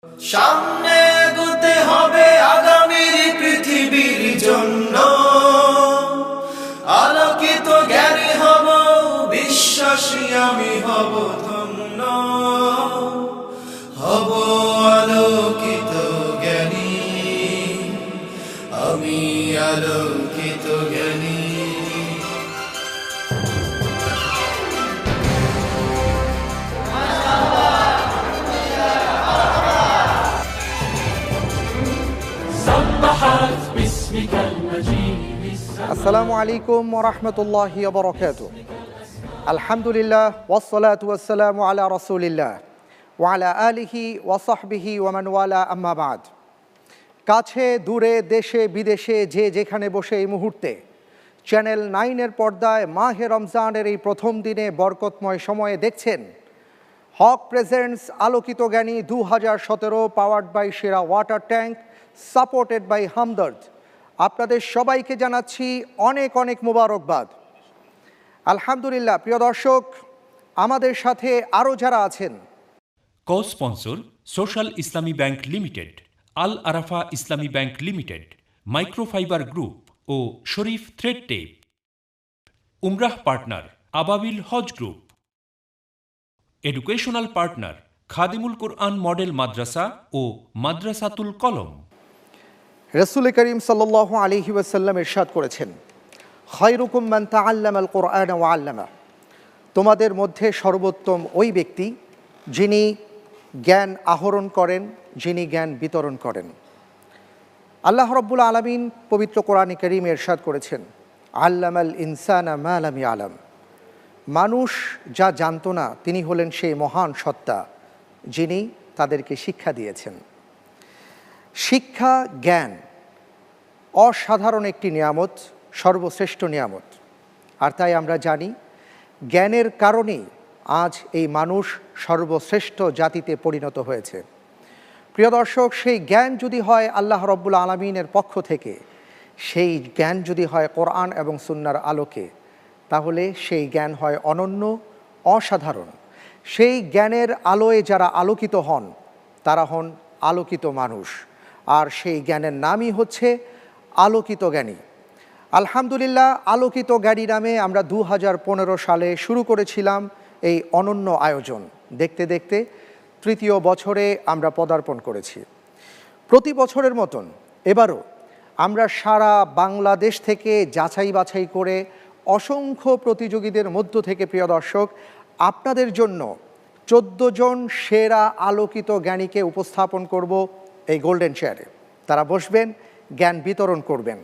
সামনে এগোতে হবে আগামীর পৃথিবীর জন্য, আলোকিত জ্ঞানী হব, বিশ্বাসী আমি হব ধন্য, হব আলোকিত জ্ঞানী, আমি আলোকিত জ্ঞানী। আসসালামু আলাইকুম ওয়া রাহমাতুল্লাহি ওয়া বারাকাতুহু। আলহামদুলিল্লাহ ওয়াসসালাতু ওয়াসসালামু আলা রাসূলিল্লাহ ওয়া আলা আলিহি ওয়া সাহবিহি ওয়া মান ওয়ালা, আম্মা বাদ। কাছে দূরে দেশে বিদেশে যে যেখানে বসে এই মুহূর্তে চ্যানেল 9-এর পর্দায় মাহে রমজানের এই প্রথম দিনে বরকতময় সময়ে দেখছেন হক presents Alokito Gyani 2017, powered by Sera water tank, supported by Hamdard. আপনাদের সবাইকে জানাচ্ছি অনেক অনেক মোবারকবাদ। আলহামদুলিল্লাহ। প্রিয় দর্শক, আমাদের সাথে আরও যারা আছেন, কো sponsor social Islami bank limited, Al Arafah Islami bank limited, microfibre group ও Sharif thread tape. Umrah partner Ababil Hajj group. Educational partner Khadimul Quran model madrasa ও মাদ্রাসাতুল কলম। রাসূল করিম সাল্লাল্লাহু আলাইহি ওয়াসাল্লাম ইরশাদ করেছেন, খায়রুকুম মান তাআল্লামাল কুরআন ওয়া আল্লামা। তোমাদের মধ্যে সর্বোত্তম ওই ব্যক্তি যিনি জ্ঞান আহরণ করেন, যিনি জ্ঞান বিতরণ করেন। আল্লাহ রাব্বুল আলামিন পবিত্র কোরআনে কারীমে ইরশাদ করেছেন, আল্লামাল ইনসানা মা লাম ইয়ালাম। মানুষ যা জানতো না তিনি হলেন সেই মহান সত্তা যিনি তাদেরকে শিক্ষা দিয়েছেন। শিক্ষা, জ্ঞান অসাধারণ একটি নিয়ামত, সর্বশ্রেষ্ঠ নিয়ামত। আর তাই আমরা জানি জ্ঞানের কারণেই আজ এই মানুষ সর্বশ্রেষ্ঠ জাতিতে পরিণত হয়েছে। প্রিয় দর্শক, সেই জ্ঞান যদি হয় আল্লাহ রাব্বুল আলামিনের পক্ষ থেকে, সেই জ্ঞান যদি হয় কোরআন এবং সুন্নাহর আলোকে, তাহলে সেই জ্ঞান হয় অনন্য, অসাধারণ। সেই জ্ঞানের আলোয় যারা আলোকিত হন তারা হন আলোকিত মানুষ, আর সেই জ্ঞানের নামই হচ্ছে আলোকিত জ্ঞানী। আলহামদুলিল্লাহ, আলোকিত জ্ঞানী নামে আমরা 2015 সালে শুরু করেছিলাম এই অনন্য আয়োজন। দেখতে দেখতে তৃতীয় বছরে আমরা পদার্পণ করেছি। প্রতি বছরের মতন এবারও আমরা সারা বাংলাদেশ থেকে যাচাই বাছাই করে অসংখ্য প্রতিযোগীদের মধ্য থেকে, প্রিয় দর্শক, আপনাদের জন্য 14 জন সেরা আলোকিত জ্ঞানীকে উপস্থাপন করব এই গোল্ডেন চেয়ারে। তারা বসবেন, জ্ঞান বিতরণ করবেন।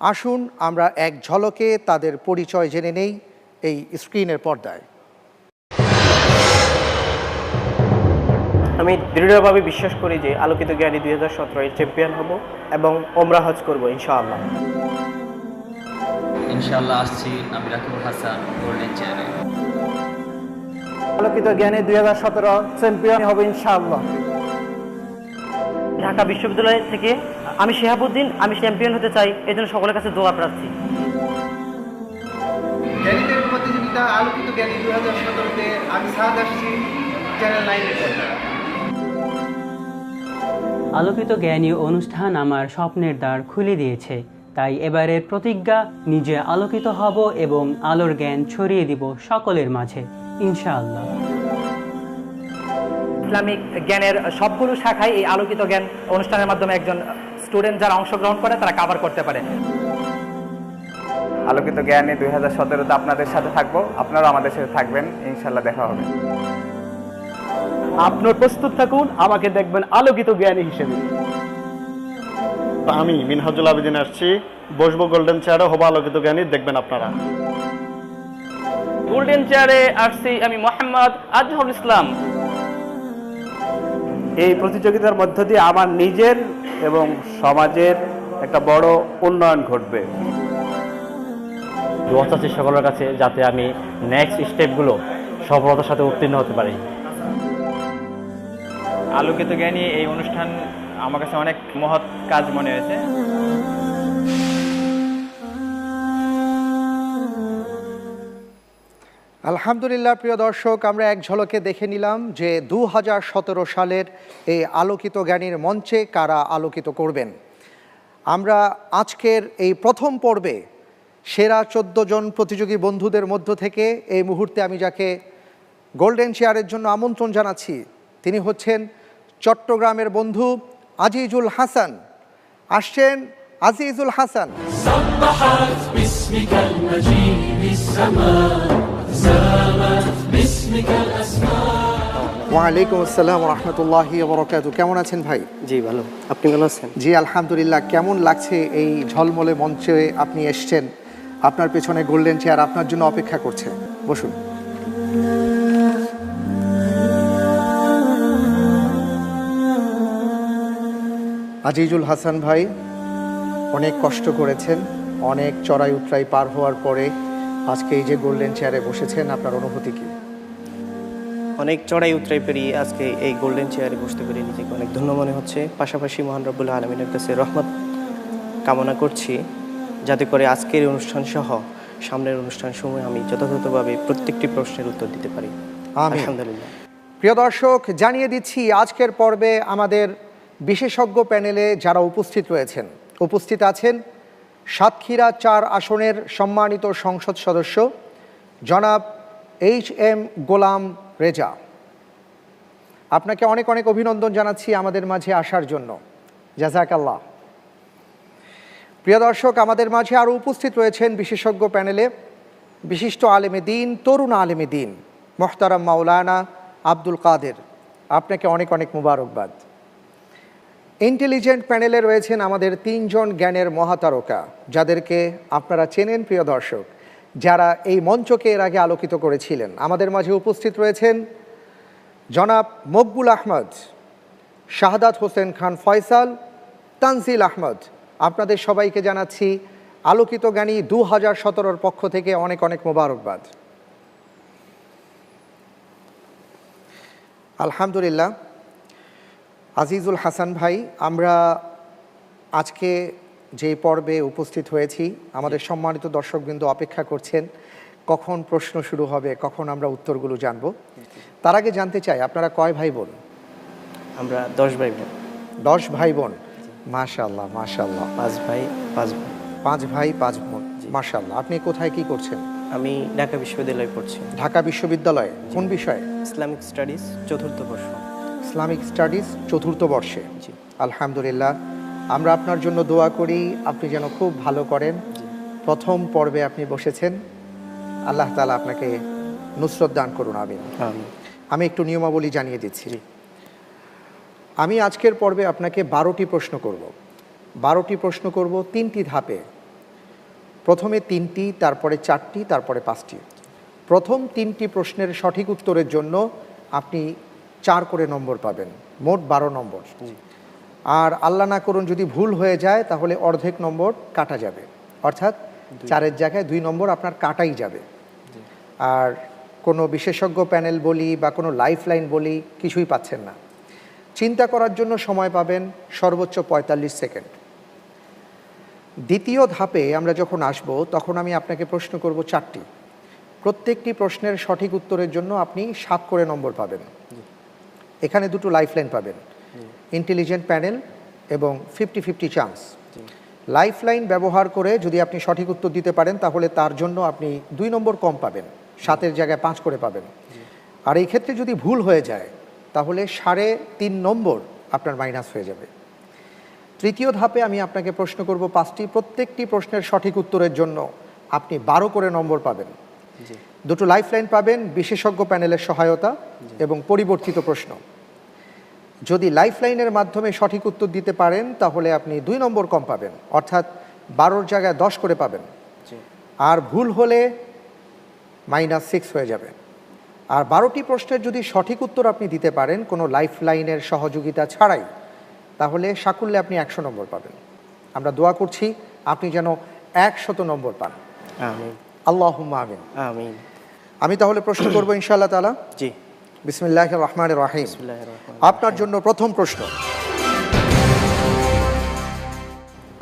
আসুন আমরা এক ঝলকে তাদের পরিচয় জেনে নেই এই স্ক্রিনের পর্দায়। আমি দৃঢ়ভাবে বিশ্বাস করি যে আলোকিত জ্ঞানী 2017 এর চ্যাম্পিয়ন হব এবং ওমরা হজ করব ইনশাআল্লাহ। ইনশাআল্লাহ আসছি আমি রাকিবুল হাসান গোল্ডেন চেয়ারে। আলোকিত জ্ঞানী 2017 চ্যাম্পিয়ন হব ইনশাআল্লাহ। ঢাকা বিশ্ববিদ্যালয় থেকে আমি শিহাবুদ্দিন, আমি চ্যাম্পিয়ন হতে চাই, এজন্য সকলের কাছে দোয়া প্রার্থী। জ্ঞানীদের প্রতিযোগিতা আলোকিত জ্ঞানী 2017-তে আমি সাদ আসছি চ্যানেল 9-এর পর্দায়। আলোকিত জ্ঞানী অনুষ্ঠান আমার স্বপ্নের দ্বার খুলে দিয়েছে, তাই এবারের প্রতিজ্ঞা নিজে আলোকিত হব এবং আলোর জ্ঞান ছড়িয়ে দিব সকলের মাঝে ইনশাআল্লাহ। ইসলামিক জ্ঞানের সবগুলো শাখায় এই আলোকিত জ্ঞান অনুষ্ঠানের মাধ্যমে একজন স্টুডেন্ট যারা অংশগ্রহণ করে তারা কভার করতে পারে। আলোকিত জ্ঞানী 2017-তে আপনাদের সাথে থাকবো, আপনারাও আমাদের সাথে থাকবেন, ইনশাল্লাহ দেখা হবে। আপনার প্রস্তুত থাকুন, আমাকে দেখবেন আলোকিত জ্ঞানী হিসেবে। আমি মিনহাজুল আবেদিন আসছি, বসবো গোল্ডেন চেয়ারে, হবো আলোকিত জ্ঞানী, দেখবেন আপনারা। গোল্ডেন চেয়ারে আসছি আমি মোহাম্মদ আজহারুল ইসলাম। এই প্রতিযোগিতার মধ্য দিয়ে আমার নিজের এবং সমাজের একটা বড় উন্নয়ন ঘটবে। দোয়া চাচ্ছি সকলের কাছে যাতে আমি নেক্সট স্টেপগুলো সফলতার সাথে উত্তীর্ণ হতে পারি। আলোকিত জ্ঞানী এই অনুষ্ঠান আমার কাছে অনেক মহৎ কাজ মনে হয়েছে। আলহামদুলিল্লাহ প্রিয় দর্শক, আমরা এক ঝলকে দেখে নিলাম যে 2017 সালের এই আলোকিত জ্ঞানীর মঞ্চে কারা আলোকিত করবেন। আমরা আজকের এই প্রথম পর্বে সেরা 14 জন প্রতিযোগী বন্ধুদের মধ্য থেকে এই মুহূর্তে আমি যাকে গোল্ডেন চেয়ারের জন্য আমন্ত্রণ জানাচ্ছি, তিনি হচ্ছেন চট্টগ্রামের বন্ধু আজিজুল হাসান। আসছেন আজিজুল হাসান। ওয়ালাইকুম আসসালাম ওয়া রাহমাতুল্লাহি ওয়া বারাকাতুহু। কেমন আছেন ভাই? জি ভালো, আপনি ভালো আছেন? জি আলহামদুলিল্লাহ। কেমন লাগছে এই ঝলমলে মঞ্চে আপনি এসছেন? আপনার পেছনে গোল্ডেন চেয়ার আপনার জন্য অপেক্ষা করছে, বসুন। আজিজুল হাসান ভাই অনেক কষ্ট করেছেন, অনেক চড়াই উতরাই পার হওয়ার পরে আজকে এই যে গোল্ডেন চেয়ারে বসেছেন, আপনার অনুভূতি কি? অনেক চড়াই উতরাই পেরিয়ে আজকে এই গোল্ডেন চেয়ারে বসতে পেরে নিজেকে অনেক ধন্য মনে হচ্ছে। পাশাপাশি মহান রব্বুল আলামিনের কাছে রহমত কামনা করছি, যাতে করে আজকের অনুষ্ঠান সহ সামনের অনুষ্ঠান সময় আমি যথাযথভাবে প্রত্যেকটি প্রশ্নের উত্তর দিতে পারি। আলহামদুলিল্লাহ। প্রিয় দর্শক, জানিয়ে দিচ্ছি আজকের পর্বে আমাদের বিশেষজ্ঞ প্যানেলে যারা উপস্থিত আছেন সাতক্ষীরা 4 আসনের সম্মানিত সংসদ সদস্য জনাব HM গোলাম রেজা। আপনাকে অনেক অনেক অভিনন্দন জানাচ্ছি আমাদের মাঝে আসার জন্য, জাযাকাল্লাহ। প্রিয় দর্শক, আমাদের মাঝে আরও উপস্থিত রয়েছেন বিশেষজ্ঞ প্যানেলে বিশিষ্ট আলেমে দিন, তরুণ আলেমে দিন মোহতারাম মাওলানা আব্দুল কাদের। আপনাকে অনেক অনেক মুবারকবাদ। ইন্টেলিজেন্ট প্যানেলে রয়েছেন আমাদের 3 জন জ্ঞানের মহাতারকা, যাদেরকে আপনারা চেনেন প্রিয় দর্শক, যারা এই মঞ্চকে এর আগে আলোকিত করেছিলেন। আমাদের মাঝে উপস্থিত রয়েছেন জনাব মকবুল আহমদ, শাহাদাত হোসেন খান ফয়সাল, তানজিল আহমদ। আপনাদের সবাইকে জানাচ্ছি আলোকিত জ্ঞানী 2017 পক্ষ থেকে অনেক অনেক মোবারকবাদ। আলহামদুলিল্লাহ। আজিজুল হাসান ভাই, আমরা আজকে যে পর্বে উপস্থিত হয়েছি, আমাদের সম্মানিত দর্শকবৃন্দ অপেক্ষা করছেন কখন প্রশ্ন শুরু হবে, কখন আমরা উত্তরগুলো জানব। তার আগে জানতে চাই আপনারা কয় ভাই বোন? আমরা 10 ভাই বোন। 10 ভাই বোন, মাশাআল্লাহ মাশাআল্লাহ। 5 ভাই 5 বোন। 5 ভাই 5 বোন, মাশাআল্লাহ। আপনি কোথায় কি করছেন? আমি ঢাকা বিশ্ববিদ্যালয়ে পড়ছি। ঢাকা বিশ্ববিদ্যালয়ে কোন বিষয়ে? ইসলামিক স্টাডিজ, 4th বর্ষ। ইসলামিক স্টাডিজ 4th বর্ষে। জি আলহামদুলিল্লাহ। আমরা আপনার জন্য দোয়া করি আপনি যেন খুব ভালো করেন। প্রথম পর্বে আপনি বসেছেন, আল্লাহ তাআলা আপনাকে নুসরত দান করুন, আমিন। আমি একটু নিয়মাবলী জানিয়ে দিচ্ছি। আমি আজকের পর্বে আপনাকে 12টি প্রশ্ন করব। 12টি প্রশ্ন করব 3টি ধাপে। প্রথমে 3টি, তারপরে 4টি, তারপরে 5টি। প্রথম 3টি প্রশ্নের সঠিক উত্তরের জন্য আপনি 4 করে নম্বর পাবেন, মোট 12 নম্বর। আর আল্লাহ না করুন যদি ভুল হয়ে যায় তাহলে অর্ধেক নম্বর কাটা যাবে, অর্থাৎ 4-এর জায়গায় 2 নম্বর আপনার কাটাই যাবে। আর কোনো বিশেষজ্ঞ প্যানেল বলি বা কোনো লাইফ লাইন বলি কিছুই পাচ্ছেন না। চিন্তা করার জন্য সময় পাবেন সর্বোচ্চ 45 সেকেন্ড। দ্বিতীয় ধাপে আমরা যখন আসব তখন আমি আপনাকে প্রশ্ন করব 4টি। প্রত্যেকটি প্রশ্নের সঠিক উত্তরের জন্য আপনি 7 করে নম্বর পাবেন। এখানে 2টো লাইফ লাইন পাবেন, ইন্টেলিজেন্ট প্যানেল এবং 50-50 চান্স। লাইফ লাইন ব্যবহার করে যদি আপনি সঠিক উত্তর দিতে পারেন তাহলে তার জন্য আপনি 2 নম্বর কম পাবেন, 7-এর জায়গায় 5 করে পাবেন। আর এই ক্ষেত্রে যদি ভুল হয়ে যায় তাহলে 3.5 নম্বর আপনার মাইনাস হয়ে যাবে। তৃতীয় ধাপে আমি আপনাকে প্রশ্ন করব 5টি। প্রত্যেকটি প্রশ্নের সঠিক উত্তরের জন্য আপনি 12 করে নম্বর পাবেন। 2টো লাইফ লাইন পাবেন, বিশেষজ্ঞ প্যানেলের সহায়তা এবং পরিবর্তিত প্রশ্ন। যদি লাইফ লাইনের মাধ্যমে সঠিক উত্তর দিতে পারেন তাহলে আপনি 2 নম্বর কম পাবেন, অর্থাৎ 12-র জায়গায় 10 করে পাবেন। আর ভুল হলে -6 হয়ে যাবে। আর 12টি প্রশ্নের যদি সঠিক উত্তর আপনি দিতে পারেন কোনো লাইফ লাইনের সহযোগিতা ছাড়াই, তাহলে সাকুল্যে আপনি 100 নম্বর পাবেন। আমরা দোয়া করছি আপনি যেন 100 নম্বর পান। আমিন। আল্লাহুম্মা আমিন। আমিন। আমি তাহলে প্রশ্ন করব ইনশাআল্লাহ তাআলা। জি। বিসমিল্লাহির রহমানির রহিম। আপনার জন্য প্রথম প্রশ্ন,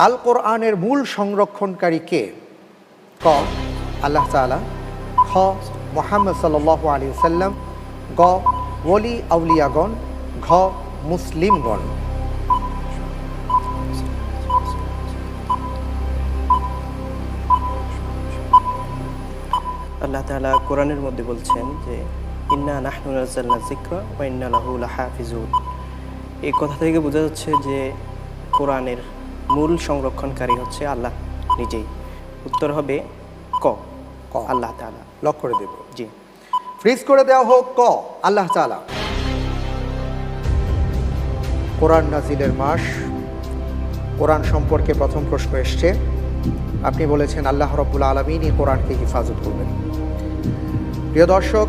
আল কোরআনের মূল সংরক্ষণকারী কে? ক আল্লাহ তাআলা, খ মুহাম্মদ সাল্লাল্লাহু আলাইহি ওয়াসাল্লাম, গ ওলি আউলিয়াগণ, ঘ মুসলিমগণ। আল্লাহ তাআলা কোরআনের মধ্যে বলছেন যে ইন্না নাহনু নাযালনা যিকরা ওয়া ইন্না লাহু লাহাফিজুন। এই কথা থেকে বোঝা যাচ্ছে যে কোরআনের মূল সংরক্ষণকারী হচ্ছে আল্লাহ নিজেই। উত্তর হবে ক, আল্লাহ তাআলা। লক করে দেব। জি, ফ্রিজ করে দেওয়া হোক ক, আল্লাহ তাআলা। কোরআন নাজিলের মাস, কোরআন সম্পর্কে প্রথম প্রশ্ন এসছে। আপনি বলেছেন আল্লাহ রাব্বুল আলামিনই কোরআনকে হেফাজত করবেন। প্রিয় দর্শক,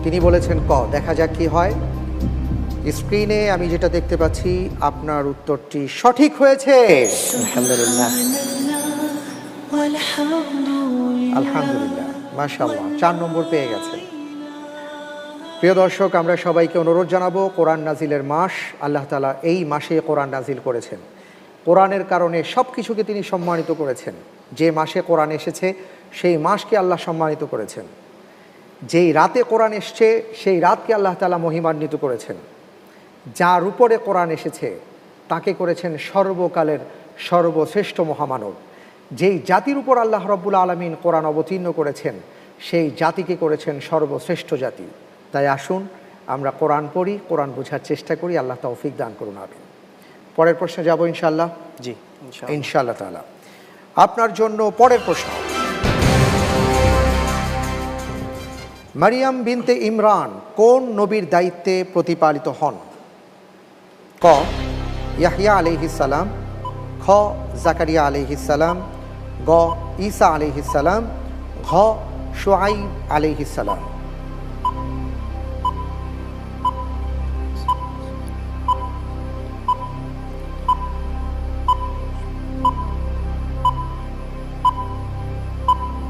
তিনি বলেছেন ক। দেখা যাক কি হয়। স্ক্রিনে আমি যেটা দেখতে পাচ্ছি, আপনার উত্তরটি সঠিক হয়েছে। আলহামদুলিল্লাহ, আলহামদুলিল্লাহ, মাশাআল্লাহ, 4 নম্বর পেয়ে গেছে। প্রিয় দর্শক, আমরা সবাইকে অনুরোধ জানাবো, কোরআন নাজিলের মাস, আল্লাহ তাআলা এই মাসে কোরআন নাজিল করেছেন। কোরআনের কারণে সব কিছুকে তিনি সম্মানিত করেছেন। যে মাসে কোরআন এসেছে সেই মাসকে আল্লাহ সম্মানিত করেছেন। যেই রাতে কোরআন এসছে সেই রাতকে আল্লাহ তাআলা মহিমান্বিত করেছেন। যার উপরে কোরআন এসেছে তাকে করেছেন সর্বকালের সর্বশ্রেষ্ঠ মহামানব। যেই জাতির উপর আল্লাহ রাব্বুল আলামিন কোরআন অবতীর্ণ করেছেন সেই জাতিকে করেছেন সর্বশ্রেষ্ঠ জাতি। তাই আসুন আমরা কোরআন পড়ি, কোরআন বোঝার চেষ্টা করি। আল্লাহ তৌফিক দান করুন, আমিন। পরের প্রশ্নে যাব ইনশাআল্লাহ। জি, ইনশাআল্লাহ তাআলা। আপনার জন্য পরের প্রশ্ন। মারিয়াম বিনতে ইমরান কোন নবীর দায়িত্বে প্রতিপালিত হন? ক ইয়াহইয়া আলাইহিস সালাম, খ জাকারিয়া আলাইহিস সালাম, গ ঈসা আলাইহিস সালাম, ঘ শুআইব আলাইহিস সালাম।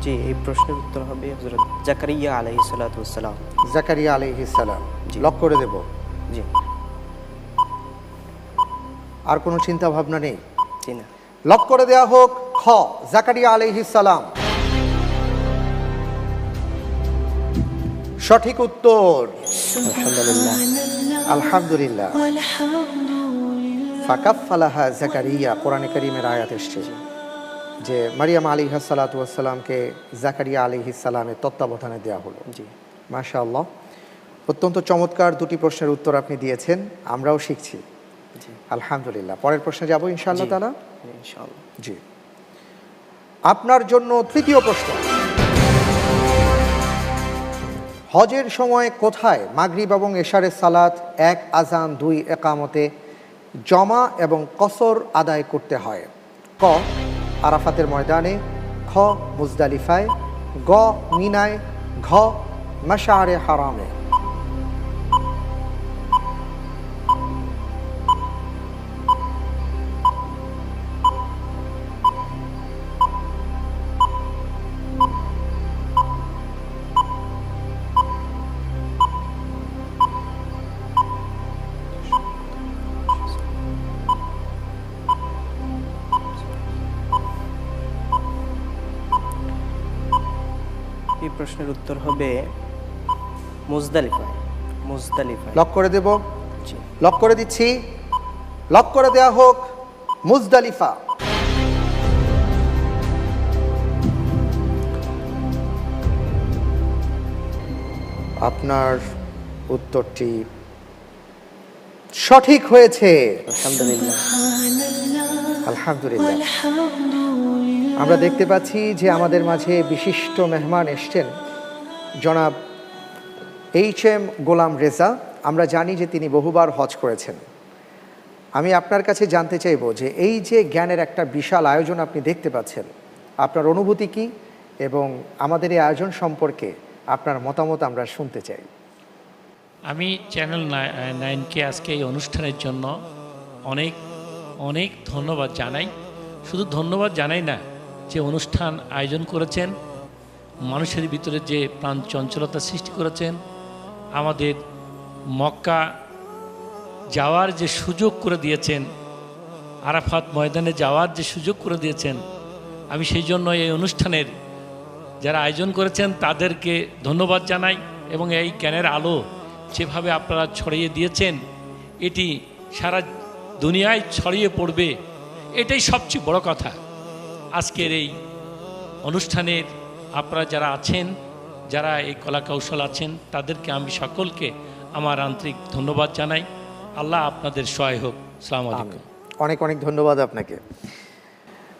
জি, এই প্রশ্নের উত্তর হবে হযরত জাকারিয়া আলাইহিস সালাতু ওয়াস সালাম। জাকারিয়া আলাইহিস সালাম। লক করে দেব। জি, আর কোনো চিন্তা ভাবনা নেই? জি না। লক করে দেয়া হোক খ জাকারিয়া আলাইহিস সালাম। সঠিক উত্তর। আলহামদুলিল্লাহ, আলহামদুলিল্লাহ। ফাকাফালাহা জাকারিয়া, কোরআনে কারীমের আয়াত এসেছে যে মারিয়াম আলাইহিস সালাতু ওয়াস সালামকে জাকারিয়া আলাইহিস সালামের তত্ত্বাবধানে দেওয়া হলো। জি, মাশাআল্লাহ, অত্যন্ত চমৎকার দুটি প্রশ্নের উত্তর আপনি দিয়েছেন, আমরাও শিখছি। জি, আলহামদুলিল্লাহ। পরের প্রশ্নে যাব ইনশাআল্লাহ তাআলা। ইনশাআল্লাহ। জি, আপনার জন্য তৃতীয় প্রশ্ন। হজের সময় কোথায় মাগরিব এবং এশারের সালাত 1 আযান 2 ইকামতে জমা এবং কসর আদায় করতে হয়? ক আরাফাতের ময়দানে, খ মুজদালিফায়, গ মিনায়, ঘ মাশআরে হারামে। এই প্রশ্নের উত্তর হবে মুজদালিফায়। মুজদালিফায়। লক করে দেব। জি, লক করে দিচ্ছি। লক করে দেয়া হোক মুজদালিফা। আপনার উত্তরটি সঠিক হয়েছে। আলহামদুলিল্লাহ, আলহামদুলিল্লাহ। আমরা দেখতে পাচ্ছি যে আমাদের মাঝে বিশিষ্ট মেহমান এসছেন, জনাব HM গোলাম রেজা। আমরা জানি যে তিনি বহুবার হজ করেছেন। আমি আপনার কাছে জানতে চাইব যে এই যে জ্ঞানের একটা বিশাল আয়োজন আপনি দেখতে পাচ্ছেন, আপনার অনুভূতি কি এবং আমাদের এই আয়োজন সম্পর্কে আপনার মতামত আমরা শুনতে চাই। আমি চ্যানেল 9কে আজকে এই অনুষ্ঠানের জন্য অনেক অনেক ধন্যবাদ জানাই। শুধু ধন্যবাদ জানাই না, যে অনুষ্ঠান আয়োজন করেছেন, মানুষের ভিতরে যে প্রাণ চঞ্চলতা সৃষ্টি করেছেন, আমাদের মক্কা যাওয়ার যে সুযোগ করে দিয়েছেন, আরাফাত ময়দানে যাওয়ার যে সুযোগ করে দিয়েছেন, আমি সেই জন্য এই অনুষ্ঠানের যারা আয়োজন করেছেন তাদেরকে ধন্যবাদ জানাই এবং এই জ্ঞানের আলো যেভাবে আপনারা ছড়িয়ে দিয়েছেন এটি সারা দুনিয়ায় ছড়িয়ে পড়বে, এটাই সবচেয়ে বড় কথা। আজকের এই অনুষ্ঠানের আপনারা যারা আছেন, যারা এই কলা কৌশল আছেন, তাদেরকে আমি সকলকে আমার আন্তরিক ধন্যবাদ জানাই। আল্লাহ আপনাদের সহায় হোক। আসসালামু আলাইকুম। অনেক অনেক ধন্যবাদ আপনাকে।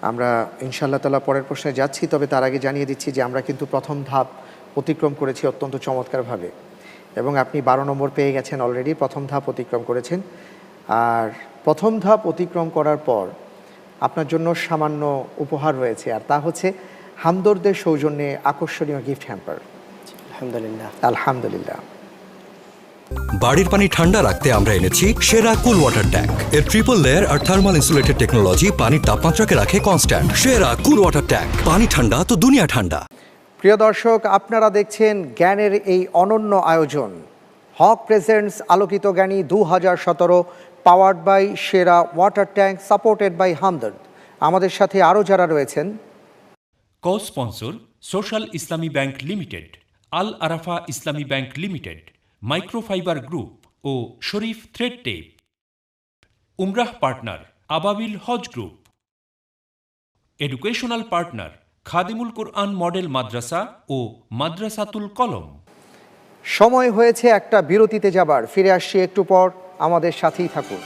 আমরা ইনশাআল্লাহ তাআলা পরের প্রশ্নে যাচ্ছি, তবে তার আগে জানিয়ে দিচ্ছি যে আমরা কিন্তু প্রথম ধাপ অতিক্রম করেছি অত্যন্ত চমৎকারভাবে, এবং আপনি 12 নম্বর পেয়ে গেছেন অলরেডি, প্রথম ধাপ অতিক্রম করেছেন। আর প্রথম ধাপ অতিক্রম করার পর আপনার জন্য সামান্য উপহার রয়েছে, আর তা হচ্ছে হামদর্দের সৌজন্যে আকর্ষণীয় গিফট হ্যাম্পার। আলহামদুলিল্লাহ। আলহামদুলিল্লাহ। বাড়ির পানি ঠান্ডা রাখতে আমরা এনেছি সেরা কুল ওয়াটার ট্যাঙ্ক। এর ট্রিপল লেয়ার আর থার্মাল ইনসুলেটেড টেকনোলজি পানির তাপমাত্রাকে রাখে কনস্ট্যান্ট। সেরা কুল ওয়াটার ট্যাঙ্ক, পানি ঠান্ডা তো দুনিয়া ঠান্ডা। প্রিয় দর্শক, আপনারা দেখছেন জ্ঞানের এই অনন্য আয়োজন হক presents Alokito Gyani 2017, powered by Sera water tank, supported by Hamdard. আমাদের সাথে আরও যারা রয়েছেন: co sponsor social Islami bank limited, Al Arafah Islami bank limited, microfibre group ও Sharif thread tape. Umrah partner Ababil Hajj group. Educational partner Khadimul Quran model madrasa ও মাদ্রাসাতুল কলম। সময় হয়েছে একটা বিরতিতে যাবার, ফিরে আসছি একটু পর, আমাদের সাথেই থাকুন।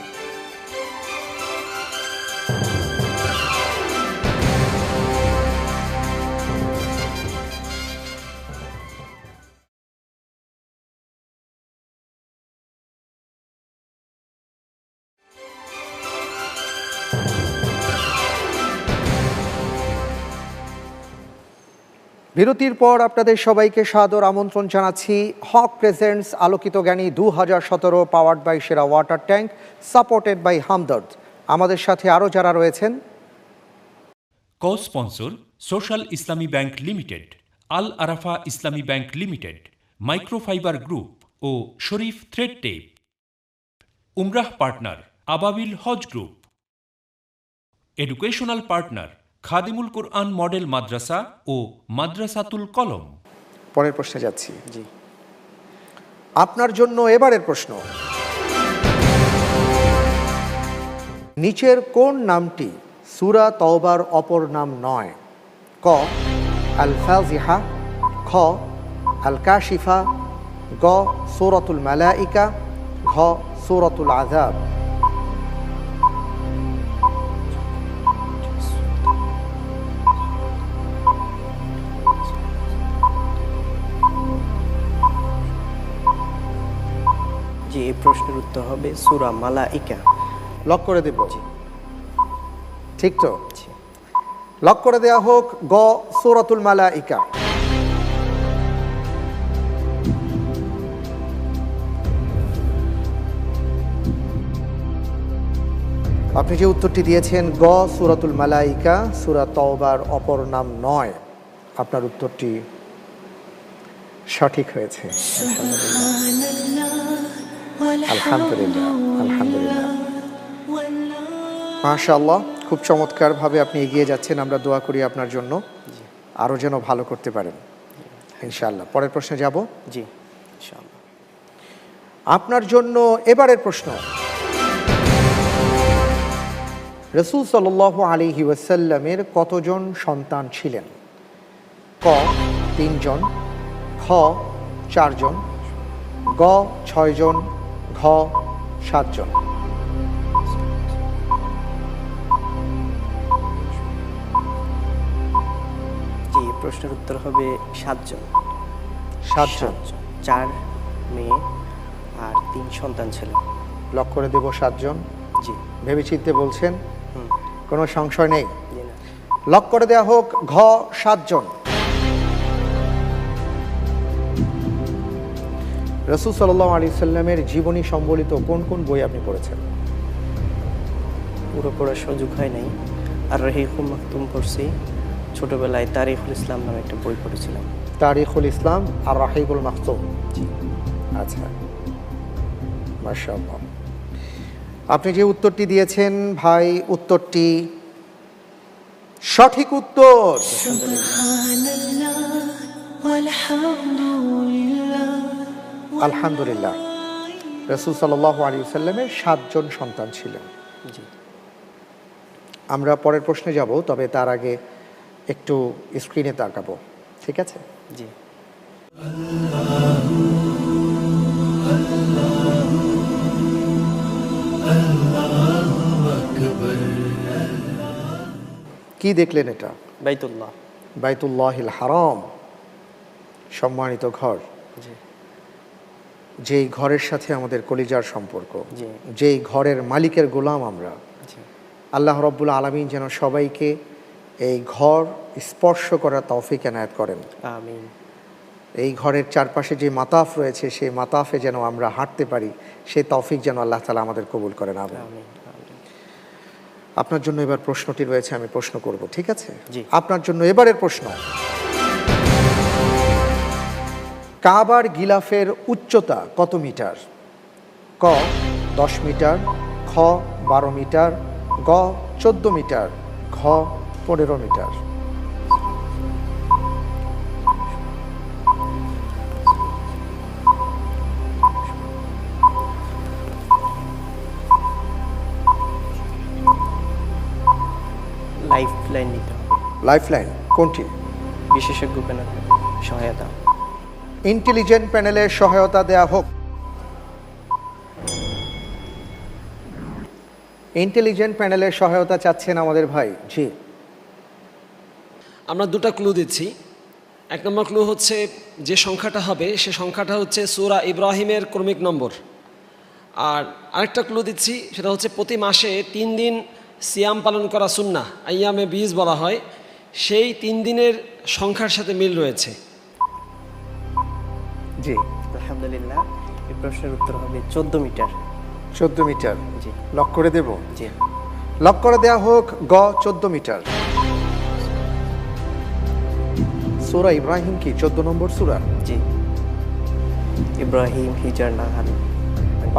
বিরতির পর আপনাদের সবাইকে সাদর আমন্ত্রণ জানাচ্ছি হক presents Alokito Gyani 2017, powered by Sera water tank, supported by Hamdard. আমাদের সাথে আরও যারা রয়েছেন: co sponsor social Islami bank limited, Al Arafah Islami bank limited, microfibre group ও Sharif thread tape. Umrah partner Ababil Hajj group. Educational partner Khadimul Quran model madrasa ও মাদ্রাসাতুল কলম। পরের প্রশ্নে যাচ্ছি। জি, আপনার জন্য এবারের প্রশ্ন: নিচের কোন নামটি সূরা তওবার অপর নাম নয়? ক আল ফাজিহা, খ আল কাশিফা, গ সূরাতুল মালাইকা, ঘ সূরাতুল আযাব। জি, এই প্রশ্নের উত্তর হবে সূরা মালাইকা। লক করে দেব? ঠিক তো, লক করে দেয়া হোক গ সূরাতুল মালাইকা। আপনি যে উত্তরটি দিয়েছেন গ সূরাতুল মালাইকা, সূরা তওবার অপর নাম নয়, আপনার উত্তরটি সঠিক হয়েছে। আলহামদুলিল্লাহ, আলহামদুলিল্লাহ, মাশাআল্লাহ। খুব চমৎকারভাবে আপনি এগিয়ে যাচ্ছেন। আমরা দোয়া করি আপনার জন্য আরও যেন ভালো করতে পারেন ইনশাআল্লাহ। পরের প্রশ্নে যাব। জি, ইনশাআল্লাহ। আপনার জন্য এবারের প্রশ্ন: রাসূল সাল্লাল্লাহু আলাইহি ওয়াসাল্লামের কতজন সন্তান ছিলেন? ক 3 জন, খ 4 জন, গ 6 জন, ঘ 7 জন। জি, প্রশ্নের উত্তর হবে 7 জন। 7 জন। 4 মেয়ে আর 3 সন্তান ছিল। লক করে দেব 7 জন। জি, ভেবেচিন্তে বলছেন? কোনো সংশয় নেই? লক করে দেয়া হোক ঘ 7 জন। রাসূল সাল্লাল্লাহু আলাইহি সাল্লামের জীবনী সম্বলিত কোন কোন বই আপনি পড়েছেন? পুরো পড়ার সুযোগ হয় নাই। আর রাহিকুল মাকতুম পড়ছি। ছোটবেলায় তারিখুল ইসলাম নামে একটা বই পড়েছিলাম। তারিখুল ইসলাম আর রাহিকুল মাকতুম। জি, আচ্ছা, মাশাআল্লাহ। আপনি যে উত্তরটি দিয়েছেন ভাই, উত্তরটি সঠিক উত্তর। সুবহানাল্লাহ। আলহামদুলিল্লাহ, রাসূল সাল্লাল্লাহু আলাইহি ওয়াসাল্লামের 7 জন সন্তান ছিলেন। জি। আমরা পরের প্রশ্নে যাব, তবে তার আগে একটু স্ক্রিনে তাকাবো, ঠিক আছে? জি। কি দেখলেন এটা? বাইতুল্লাহ। বাইতুল্লাহিল হারাম, সম্মানিত ঘর। জি। যেই ঘরের সাথে আমাদের কলিজার সম্পর্ক, জি। যেই ঘরের মালিকের গোলাম আমরা। জি। আল্লাহ রাব্বুল আলামিন যেন সবাইকে এই ঘর স্পর্শ করার তৌফিক এনায়েত করেন। আমিন। এই ঘরের চারপাশে যে মাতাফ রয়েছে, সেই মাতাফে যেন আমরা হাঁটতে পারি, সেই তৌফিক যেন আল্লাহ তাআলা আমাদের কবুল করেন। আমিন। আপনার জন্য এবার প্রশ্নটি রয়েছে, আমি প্রশ্ন করব, ঠিক আছে? জি। আপনার জন্য এবারের প্রশ্ন, কাবার গিলাফের উচ্চতা কত মিটার? ক 10 মিটার, খ 12 মিটার, গ 14 মিটার, ঘ 15 মিটার। লাইফ লাইন নিতে হবে। লাইফ লাইন কোনটি? বিশেষজ্ঞ প্যানেলের সহায়তা। ইন্টেলিজেন্ট প্যানেলের সহায়তা দেয়া হোক। ইন্টেলিজেন্ট প্যানেলের সহায়তা চাচ্ছেন আমাদের ভাই। জি। আমরা দুটো ক্লু দিচ্ছি। 1 নম্বর ক্লু হচ্ছে যে সংখ্যাটা হবে সে সংখ্যাটা হচ্ছে সূরা ইব্রাহিমের ক্রমিক নম্বর। আর আরেকটা ক্লু দিচ্ছি, সেটা হচ্ছে প্রতি মাসে 3 দিন সিয়াম পালন করা সুন্নাহ, আইয়ামে বীজ বলা হয়, সেই 3 দিনের সংখ্যার সাথে মিল রয়েছে। জি। আলহামদুলিল্লাহ, এই প্রশ্নের উত্তর হবে 14 মিটার। 14 মিটার। জি। লক করে দেব? জি। লক করে দেয়া হোক, গ 14 মিটার। সূরা ইব্রাহিম কি 14 নম্বর সূরা? জি। ইব্রাহিম, হিজর, নাহাল।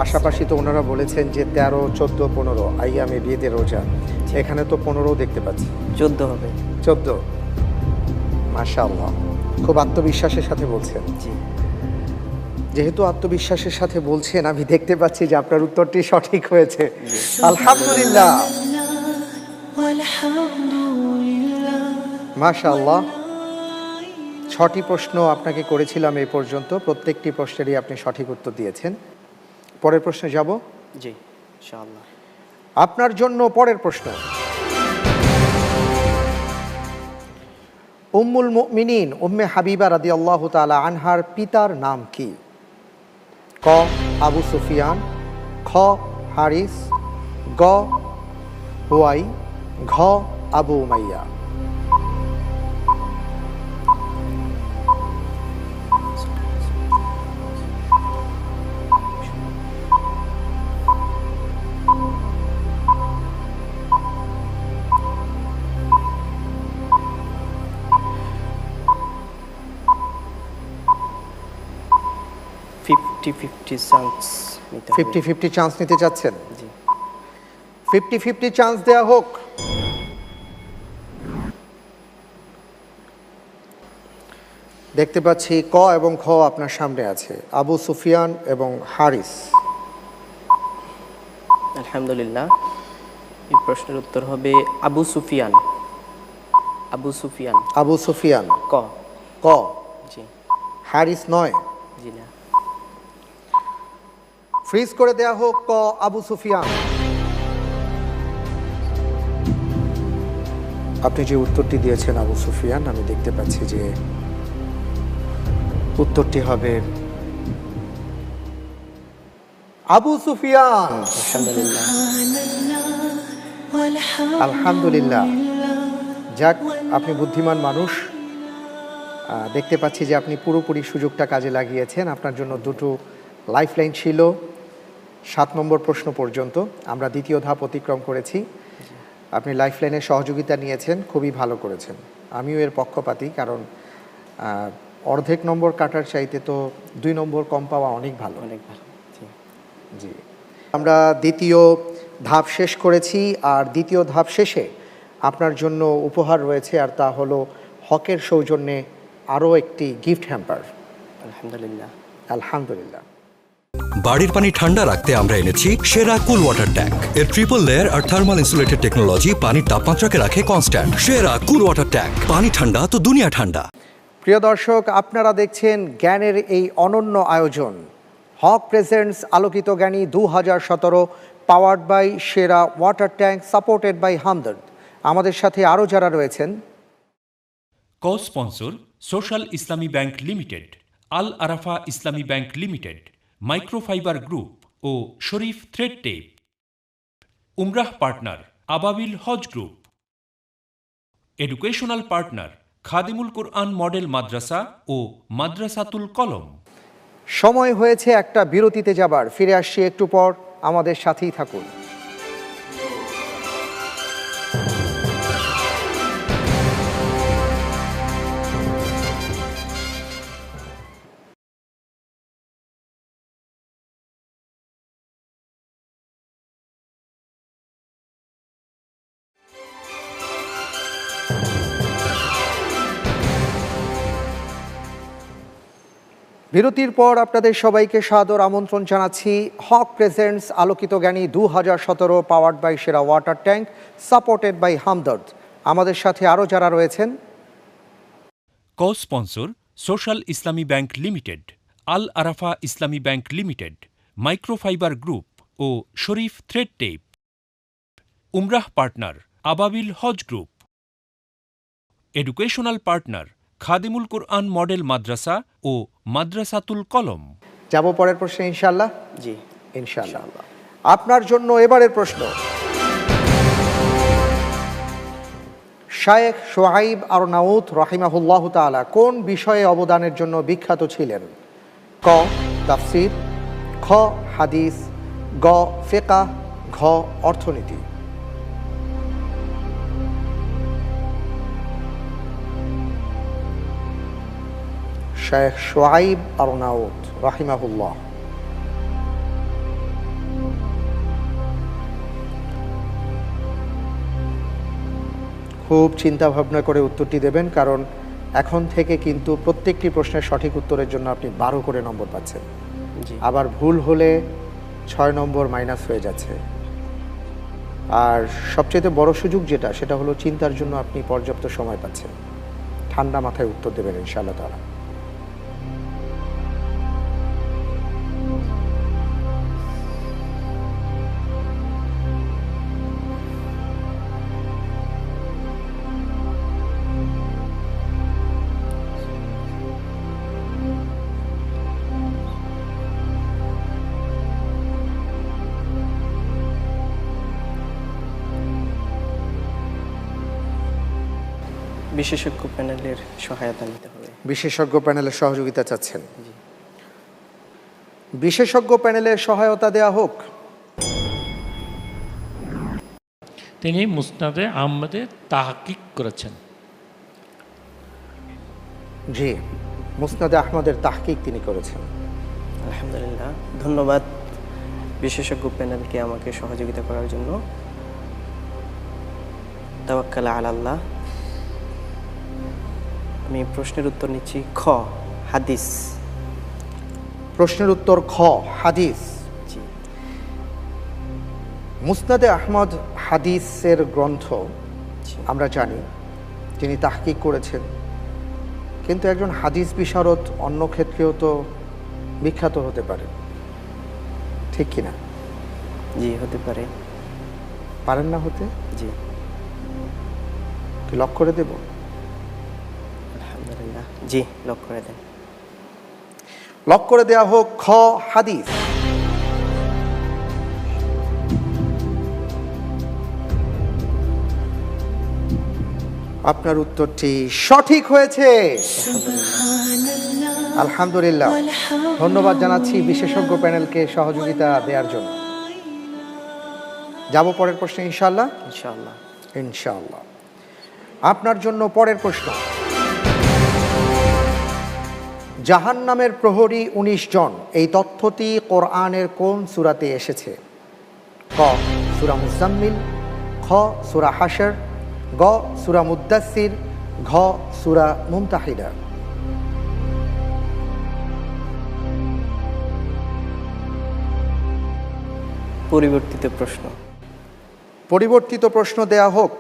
পাশাপাশি তো ওনারা বলেছেন যে 13, 14, 15 আইয়ামে বিয়েতে রোজা। এখানে তো 15 দেখতে পাচ্ছি। 14 হবে। 14। মাশাআল্লাহ, খুব আত্মবিশ্বাসের সাথে বলছেন। জি। যেহেতু আত্মবিশ্বাসের সাথে বলছেন, আমি দেখতে পাচ্ছি যে আপনার উত্তরটি সঠিক হয়েছে। আলহামদুলিল্লাহ, মাশাআল্লাহ। 6টি প্রশ্ন আপনাকে করেছিলাম এই পর্যন্ত, প্রত্যেকটি প্রশ্নেরই আপনি সঠিক উত্তর দিয়েছেন। পরের প্রশ্নে যাব? জি, ইনশাআল্লাহ। আপনার জন্য পরের প্রশ্ন, উম্মুল মুমিনিন উম্মে হাবিবা রাদিয়াল্লাহু তাআলা আনহার পিতার নাম কি? ক আবু সুফিয়ান, খ হারিস, গ হুয়াই, ঘ আবু উমাইয়া। ফিফটি 50-50 চান্স নিতে চাচ্ছেন? জি। 50-50 চান্স দেয়া হোক। দেখতে পাচ্ছি ক এবং খ আপনার সামনে আছে, আবু সুফিয়ান এবং হারিস। আলহামদুলিল্লাহ, এই প্রশ্নের উত্তর হবে আবু সুফিয়ান। আবু সুফিয়ান। আবু সুফিয়ান। ক। ক। জি। হারিস নয়? জি না। ফ্রিজ করে দেয়া হোক, ক আবু সুফিয়ান। আপনি যে উত্তরটি দিয়েছেন আবু সুফিয়ান, আমি দেখতে পাচ্ছি যে উত্তরটি হবে আবু সুফিয়ান। আলহামদুলিল্লাহ, যাক, আপনি বুদ্ধিমান মানুষ। দেখতে পাচ্ছি যে আপনি পুরোপুরি সুযোগটা কাজে লাগিয়েছেন। আপনার জন্য দুটো লাইফ লাইন ছিল 7 নম্বর প্রশ্ন পর্যন্ত। আমরা দ্বিতীয় ধাপ অতিক্রম করেছি। আপনি লাইফ লাইনের সহযোগিতা নিয়েছেন, খুবই ভালো করেছেন। আমিও এর পক্ষপাতী, কারণ অর্ধেক নম্বর কাটার চাইতে তো 2 নম্বর কম পাওয়া অনেক ভালো। অনেক ভালো। জি। আমরা দ্বিতীয় ধাপ শেষ করেছি, আর দ্বিতীয় ধাপ শেষে আপনার জন্য উপহার রয়েছে, আর তা হলো হকের সৌজন্যে আরও একটি গিফট হ্যাম্পার। আলহামদুলিল্লাহ। আলহামদুলিল্লাহ। বাড়ির পানি ঠান্ডা রাখতে আমরা এনেছি সেরা কুল ওয়াটার ট্যাঙ্ক। এর ট্রিপল লেয়ার আর থার্মাল ইনসুলেটেড টেকনোলজি পানির তাপমাত্রাকে রাখে কনস্ট্যান্ট। সেরা কুল ওয়াটার ট্যাঙ্ক, পানি ঠান্ডা তো দুনিয়া ঠান্ডা। প্রিয় দর্শক, আপনারা দেখছেন জ্ঞানের এই অনন্য আয়োজন হক presents Alokito Gyani 2017, powered by Sera water tank, supported by Hamdard. আমাদের সাথে আরও যারা রয়েছেন, co sponsor social Islami bank limited, Al Arafah Islami bank limited, microfibre group ও Sharif thread tape. Umrah partner Ababil Hajj group. Educational partner Khadimul Quran model madrasa ও মাদ্রাসাতুল কলম। সময় হয়েছে একটা বিরতিতে যাবার। ফিরে আসছি একটু পর, আমাদের সাথেই থাকুন। বিরতির পর আপনাদের সবাইকে সাদর আমন্ত্রণ জানাচ্ছি হক presents Alokito Gyani 2017, powered by Sera water tank, supported by Hamdard. আমাদের সাথে আরও যারা রয়েছেন, co sponsor social Islami bank limited, Al Arafah Islami bank limited, microfibre group ও Sharif thread tape. Umrah partner Ababil Hajj group. Educational partner Khadimul Quran model madrasa ও মাদ্রাসাতুল কলম। যাব পরের প্রশ্নে ইনশাআল্লাহ। জি ইনশাআল্লাহ। আপনার জন্য এবারের প্রশ্ন, শায়েখ শোয়াইব আরনাউত রাহিমাহুল্লাহ তাআলা কোন বিষয়ে অবদানের জন্য বিখ্যাত ছিলেন? ক তাফসীর, খ হাদিস, গ ফিকহ, ঘ অর্থনীতি। শায়েখ শোয়াইব আরনাউত রাহিমাহুল্লাহ। খুব চিন্তা ভাবনা করে উত্তরটি দেবেন, কারণ এখন থেকে কিন্তু প্রত্যেকটি প্রশ্নের সঠিক উত্তরের জন্য আপনি 12 করে নম্বর পাচ্ছেন। আবার ভুল হলে 6 নম্বর মাইনাস হয়ে যাচ্ছে। আর সবচেয়ে বড় সুযোগ যেটা, সেটা হলো চিন্তার জন্য আপনি পর্যাপ্ত সময় পাচ্ছেন। ঠান্ডা মাথায় উত্তর দেবেন ইনশাআল্লাহ তাআলা। বিশেষজ্ঞ প্যানেলের সহায়তা নিতে হবে। বিশেষজ্ঞ প্যানেলের সহযোগিতা চাচ্ছেন? বিশেষজ্ঞ প্যানেলের সহায়তা দেয়া হোক। তিনি মুসনাদে আহমদে তাহকিক করেছেন। জি, মুসনাদে আহমদের তাহকিক তিনি করেছেন। আলহামদুলিল্লাহ, ধন্যবাদ বিশেষজ্ঞ প্যানেলকে আমাকে সহযোগিতা করার জন্য। তাওয়াক্কাল আলাল্লাহ। আমি প্রশ্নের উত্তর নিচ্ছি খ হাদিস। প্রশ্নের উত্তর খ হাদিস। মুসনাদে আহমদ হাদিসের গ্রন্থ আমরা জানি, তিনি তাহকিক করেছেন, কিন্তু একজন হাদিস বিশারদ অন্য ক্ষেত্রেও তো বিখ্যাত হতে পারে, ঠিক কিনা? জি, হতে পারে। পারেন না হতে? জি। লক করে দেব? আলহামদুলিল্লাহ, জি লক করে দেন। লক করে দেয়া হোক খ হাদিস। আপনার উত্তরটি সঠিক হয়েছে। আলহামদুলিল্লাহ। ধন্যবাদ জানাচ্ছি বিশেষজ্ঞ প্যানেলকে সহযোগিতা দেওয়ার জন্য। যাব পরের প্রশ্নে ইনশাআল্লাহ। ইনশাআল্লাহ। ইনশাআল্লাহ। আপনার জন্য পরের প্রশ্ন, জাহান্নামের প্রহরী 19 জন, এই তথ্যটি কোরআনের কোন সূরাতে এসেছে? ক সূরা মুজাম্মিল, খ সূরা হাশর, গ সূরা মুদ্দাসসির, ঘ সূরা মুমতাহিনা। পরিবর্তিত প্রশ্ন। পরিবর্তিত প্রশ্ন দেয়া হোক।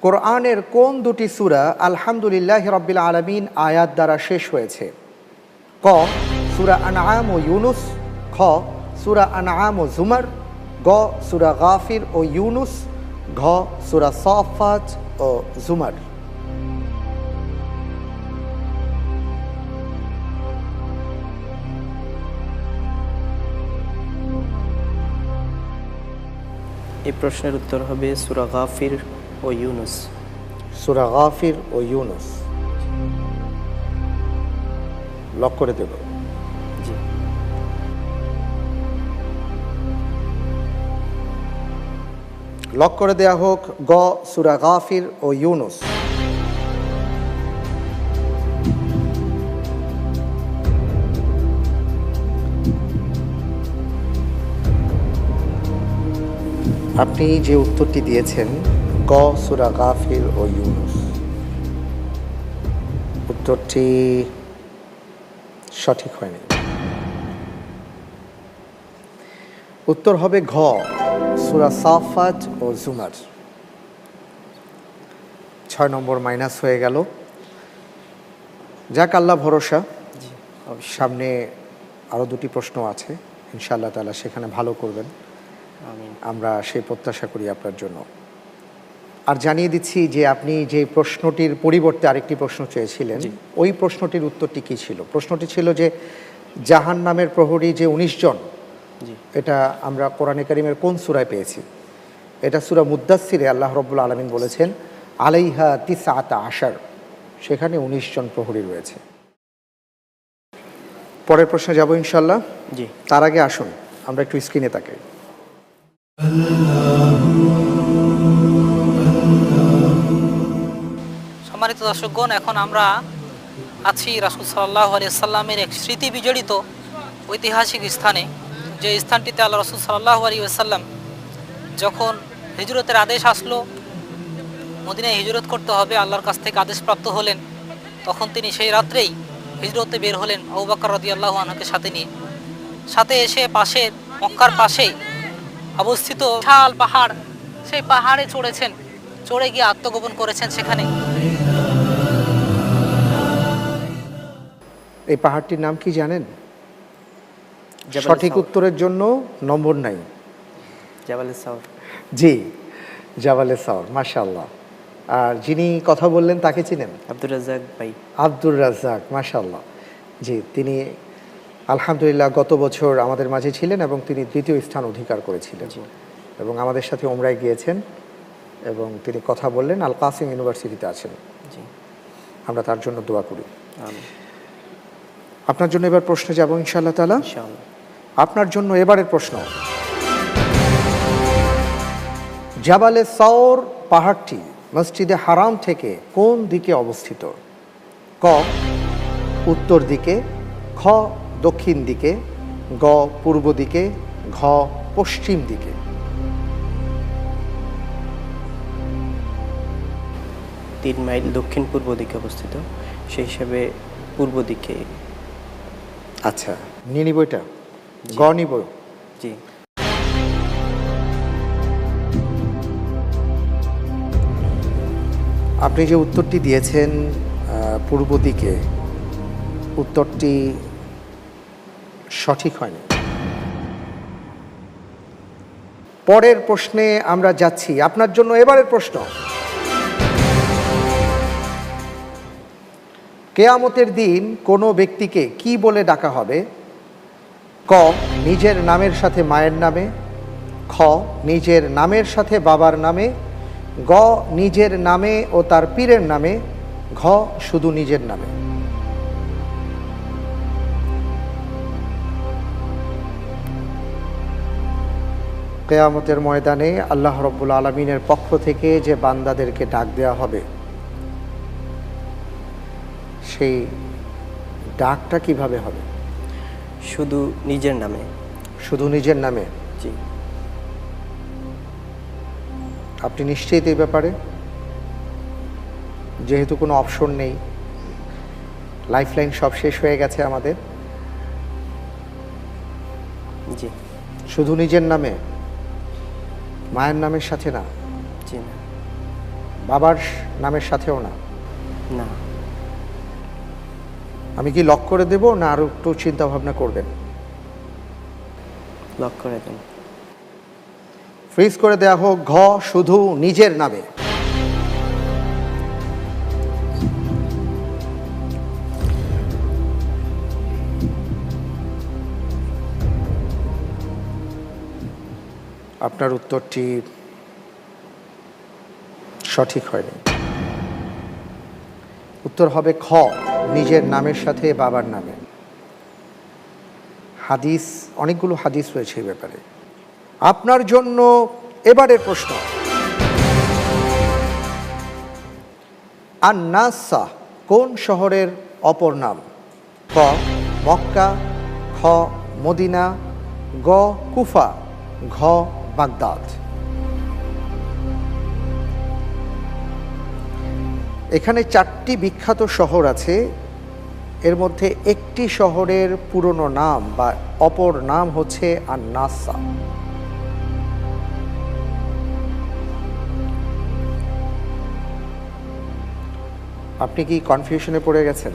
কোরআনের কোন দুটি সূরা আলহামদুলিল্লাহ রাব্বিল আলামিন আয়াত দ্বারা শেষ হয়েছে? ক সূরা আনআম ও ইউনুস, খ সূরা আনআম ও জুমার, গ সূরা গাফির ও ইউনুস, ঘ সূরা সাফাত ও জুমার। এই প্রশ্নের উত্তর হবে সূরা গাফির ও ইউনুস। সূরা গাফির ও ইউনুস লক করে দেব। জি। লক করে দেয়া হোক গ সূরা গাফির ও ইউনুস। আপনি যে উত্তরটি দিয়েছেন গ সূরা গাফির ও ইউনুস, উত্তরটি সঠিক হয়নি। উত্তর হবে ঘ সূরা সাফাত ও জুমার। 6 নম্বর মাইনাস হয়ে গেল। যাক, আল্লাহ ভরসা, সামনে আরও দুটি প্রশ্ন আছে, ইনশাআল্লাহ তাআলা সেখানে ভালো করবেন, আমরা সেই প্রত্যাশা করি আপনার জন্য। আর জানিয়ে দিচ্ছি যে আপনি যে প্রশ্নটির পরিবর্তে আরেকটি প্রশ্ন চেয়েছিলেন, ওই প্রশ্নটির উত্তরটি কী ছিল? প্রশ্নটি ছিল যে জাহান্নামের প্রহরী যে 19 জন, এটা আমরা কোরআনে কারিমের কোন সূরায় পেয়েছি? এটা সূরা মুদ্দাসসিরে আল্লাহ রাব্বুল আলামিন বলেছেন আলাইহা তিসআতা আশার, সেখানে 19 জন প্রহরী রয়েছে। পরের প্রশ্নে যাব ইনশাআল্লাহ। জি, তার আগে আসুন আমরা একটু স্ক্রিনে তাকাই। সম্মানিত দর্শকগণ, এখন আমরা আছি রাসূল সাল্লাল্লাহু আলাইহি ওয়াসাল্লামের এক স্মৃতি বিজড়িত ঐতিহাসিক স্থানে, যে স্থানটিতে আল্লাহ রাসূল সাল্লাল্লাহু আলাইহি ওয়াসাল্লাম যখন হিজরতের আদেশ আসলো, মদিনায় হিজরত করতে হবে, আল্লাহর কাছ থেকে আদেশপ্রাপ্ত হলেন, তখন তিনি সেই রাত্রেই হিজরতে বের হলেন আবু বকর রাদিয়াল্লাহু আনহুকে সাথে নিয়ে। সাথে এসে পাশে মক্কার পাশেই অবস্থিত বিশাল পাহাড়, সেই পাহাড়ে চড়েছেন, চড়ে গিয়ে আত্মগোপন করেছেন সেখানে। এই পাহাড়টির নাম কি জানেন? সঠিক উত্তরের জন্য নম্বর নাই। জাবালে সাওর। জি, জাবালে সাওর, মাশাআল্লাহ। আর যিনি কথা বললেন তাকে চিনেন? আব্দুর রাজ্জাক ভাই। আব্দুর রাজ্জাক, মাশাআল্লাহ। জি, তিনি আলহামদুলিল্লাহ গত বছর আমাদের মাঝে ছিলেন এবং তিনি 2য় স্থান অধিকার করেছিলেন এবং আমাদের সাথে ওমরায় গিয়েছেন এবং তিনি কথা বললেন, আল কাসিম ইউনিভার্সিটিতে আছেন। জি, আমরা তার জন্য দোয়া করি। আপনার জন্য এবার প্রশ্নে যাব ইনশাআল্লাহ তাআলা। ইনশাআল্লাহ। আপনার জন্য এবারের প্রশ্ন, জাবালে সাওর পাহাড়টি মসজিদে হারাম থেকে কোন দিকে অবস্থিত? ক উত্তর দিকে, খ দক্ষিণ দিকে, গ পূর্ব দিকে, ঘ পশ্চিম দিকে। 3 মাইল দক্ষিণ পূর্ব দিকে অবস্থিত, সেই হিসাবে পূর্ব দিকে। আচ্ছা, নিয়ে নিব এটা? গ নিব? জি। আপনি যে উত্তরটি দিয়েছেন পূর্ব দিকে, উত্তরটি সঠিক হয়নি। পরের প্রশ্নে আমরা যাচ্ছি। আপনার জন্য এবারের প্রশ্ন, কিয়ামতের দিন কোনো ব্যক্তিকে কি বলে ডাকা হবে? ক নিজের নামের সাথে মায়ের নামে, খ নিজের নামের সাথে বাবার নামে, গ নিজের নামে ও তার পীরের নামে, ঘ শুধু নিজের নামে। কিয়ামতের ময়দানে আল্লাহ রাব্বুল আলামিনের পক্ষ থেকে যে বান্দাদেরকে ডাক দেওয়া হবে, সেই ডাকটা কিভাবে হবে? শুধু নিজের নামে। শুধু নিজের নামে? জি। আপনি নিশ্চিত এই ব্যাপারে? যেহেতু কোনো অপশন নেই, লাইফলাইন সব শেষ হয়ে গেছে আমাদের। জি। শুধু নিজের নামে, মায়ের নামের সাথে না? জি না। বাবার নামের সাথেও না? না। আমি কি লক করে দেব না আরো একটু চিন্তা ভাবনা করবেন? লক করে দেন। ফ্রিজ করে দেয়া হোক ঘ শুধু নিজের নামে। আপনার উত্তরটি সঠিক হয়নি। উত্তর হবে খ নিজের নামের সাথে বাবার নামে। হাদিস, অনেকগুলো হাদিস রয়েছে এই ব্যাপারে। আপনার জন্য এবারের প্রশ্ন, আন-নাসা কোন শহরের অপর নাম? ক মক্কা, খ মদিনা, গ কুফা, ঘ বাগদাদ। এখানে 4টি বিখ্যাত শহর আছে, এর মধ্যে একটি শহরের পুরনো নাম বা অপর নাম হচ্ছে আন-নাসা। আপনি কি কনফিউশনে পড়ে গেছেন?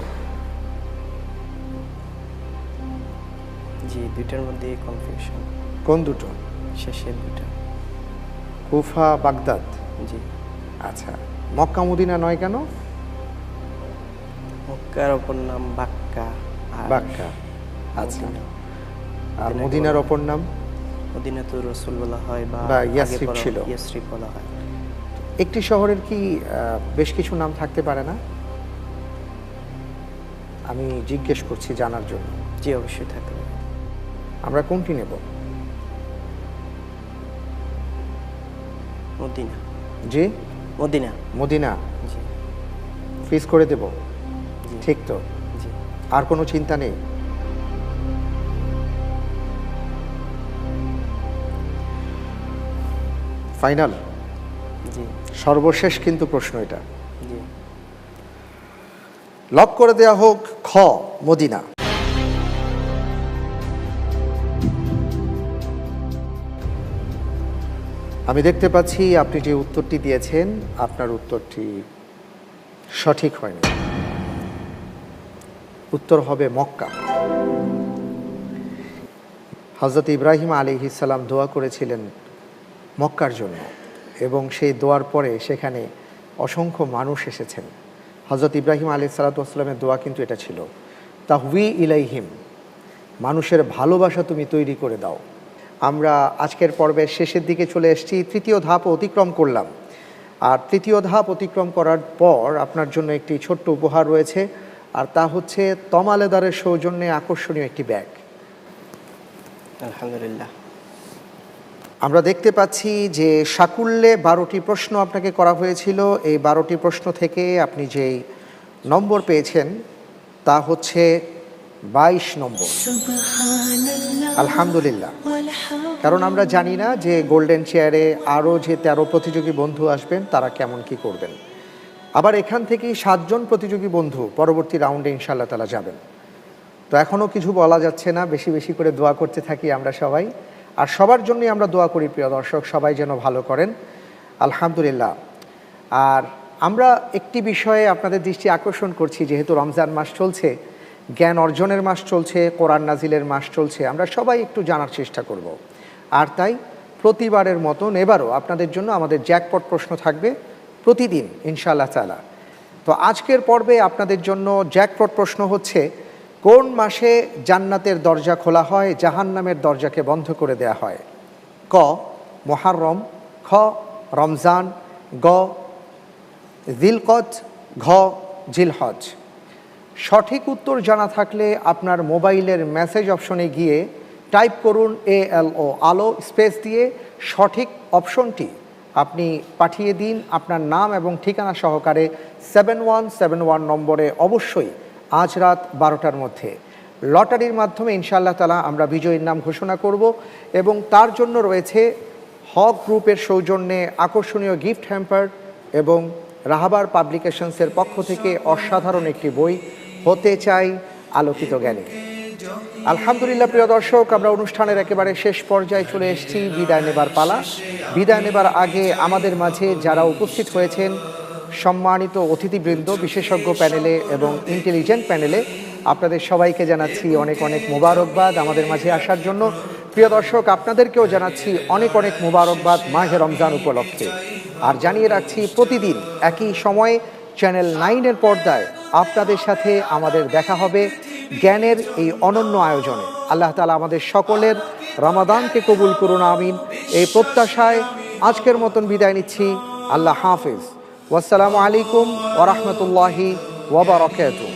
জি, দুইটার মধ্যে কনফিউশন। কোন দুটো? শেষের দুটো। কুফা বাগদাদ? জি। আচ্ছা, মক্কা মদিনা নয় কেন? মক্কার অপর নাম বাক্কা। বাক্কা, আচ্ছা। আর মদিনার অপর নাম? মদিনাতুর রাসূল বলা হয় বা ইয়াসরিব ছিল। ইয়াসরিব বলা হয়। একটি শহরের কি বেশ কিছু নাম থাকতে পারে না? আমি জিজ্ঞেস করছি জানার জন্য। জি, অবশ্যই থাকতে পারে। আমরা কোনটি নেব? মদিনা। জি, মদিনা। মদিনা। জি। ফ্রিজ করে দেব? ঠিক তো? জি। আর কোনো চিন্তা নেই? ফাইনাল? জি। সর্বশেষ কিন্তু প্রশ্ন এটা। জি। লক করে দেয়া হোক খ মদিনা। আমি দেখতে পাচ্ছি আপনি যে উত্তরটি দিয়েছেন আপনার উত্তরটি সঠিক হয়নি। উত্তর হবে মক্কা। হযরত ইব্রাহিম আলাইহিস সালাম দোয়া করেছিলেন মক্কার জন্য এবং সেই দোয়ার পরে সেখানে অসংখ্য মানুষ এসেছেন। হযরত ইব্রাহিম আলাইহিস সালাতু ওয়াস সালামের দোয়া কিন্তু এটা ছিল, তাহওয়ি ইলাইহিম, মানুষের ভালোবাসা তুমি তৈরি করে দাও। আমরা আজকের পর্বের শেষের দিকে চলে এসেছি, তৃতীয় ধাপ অতিক্রম করলাম। আর তৃতীয় ধাপ অতিক্রম করার পর আপনার জন্য একটি ছোট্ট উপহার রয়েছে, আর তা হচ্ছে তমালেদারের সৌজন্যে আকর্ষণীয় একটি ব্যাগ। আলহামদুলিল্লাহ। আমরা দেখতে পাচ্ছি যে সাকুল্যে 12টি প্রশ্ন আপনাকে করা হয়েছিল। এই 12টি প্রশ্ন থেকে আপনি যেই নম্বর পেয়েছেন তা হচ্ছে 22 নম্বর। আলহামদুলিল্লাহ। কারণ আমরা জানি না যে গোল্ডেন চেয়ারে আরও যে 13 প্রতিযোগী বন্ধু আসবেন তারা কেমন কি করবেন। আবার এখান থেকেই 7 জন প্রতিযোগী বন্ধু পরবর্তী রাউন্ডে ইনশাআল্লাহ তাআলা যাবেন। তো এখনও কিছু বলা যাচ্ছে না, বেশি বেশি করে দোয়া করতে থাকি আমরা সবাই, আর সবার জন্যই আমরা দোয়া করি প্রিয় দর্শক, সবাই যেন ভালো করেন। আলহামদুলিল্লাহ। আর আমরা একটি বিষয়ে আপনাদের দৃষ্টি আকর্ষণ করছি, যেহেতু রমজান মাস চলছে, জ্ঞান অর্জনের মাস চলছে, কোরআন নাজিলের মাস চলছে, আমরা সবাই একটু জানার চেষ্টা করব। আর তাই প্রতিবারের মতন এবারও আপনাদের জন্য আমাদের জ্যাকপট প্রশ্ন থাকবে প্রতিদিন ইনশাআল্লাহ তাআলা। তো আজকের পর্বে আপনাদের জন্য জ্যাকপট প্রশ্ন হচ্ছে, কোন মাসে জান্নাতের দরজা খোলা হয়, জাহান্নামের দরজাকে বন্ধ করে দেয়া হয়? ক মুহররম, খ রমজান, গ যিলকদ, ঘ জিলহজ। সঠিক উত্তর জানা থাকলে আপনার মোবাইলের মেসেজ অপশনে গিয়ে টাইপ করুন ALO, আলো স্পেস দিয়ে সঠিক অপশনটি আপনি পাঠিয়ে দিন আপনার নাম এবং ঠিকানা সহকারে 7171 নম্বরে, অবশ্যই আজ রাত 12টার মধ্যে। লটারির মাধ্যমে ইনশাআল্লাহ তাআলা আমরা বিজয়ীর নাম ঘোষণা করব এবং তার জন্য রয়েছে হক গ্রুপের সৌজন্যে আকর্ষণীয় গিফট হ্যাম্পার এবং রাহাবার পাবলিকেশনসের পক্ষ থেকে অসাধারণ একটি বই, হতে চাই আলোকিত জ্ঞানী। আলহামদুলিল্লাহ প্রিয় দর্শক, আমরা অনুষ্ঠানের একেবারে শেষ পর্যায়ে চলে এসেছি, বিদায় নেবার পালা। বিদায় নেবার আগে আমাদের মাঝে যারা উপস্থিত হয়েছেন, সম্মানিত অতিথিবৃন্দ, বিশেষজ্ঞ প্যানেলে এবং ইন্টেলিজেন্ট প্যানেলে, আপনাদের সবাইকে জানাচ্ছি অনেক অনেক মোবারকবাদ আমাদের মাঝে আসার জন্য। প্রিয় দর্শক, আপনাদেরকেও জানাচ্ছি অনেক অনেক মোবারকবাদ মাহে রমজান উপলক্ষে। আর জানিয়ে রাখছি, প্রতিদিন একই সময়ে চ্যানেল 9-এর পর্দায় আপনাদের সাথে আমাদের দেখা হবে জ্ঞানের এই অনন্য আয়োজনে। আল্লাহ তাআলা আমাদের সকলের রমাদানকে কবুল করুন, আমিন। এই প্রত্যাশায় আজকের মতন বিদায় নিচ্ছি। আল্লাহ হাফেজ। ওয়াসসালামু আলাইকুম ওয়া রাহমাতুল্লাহি ওয়া বারাকাতুহু।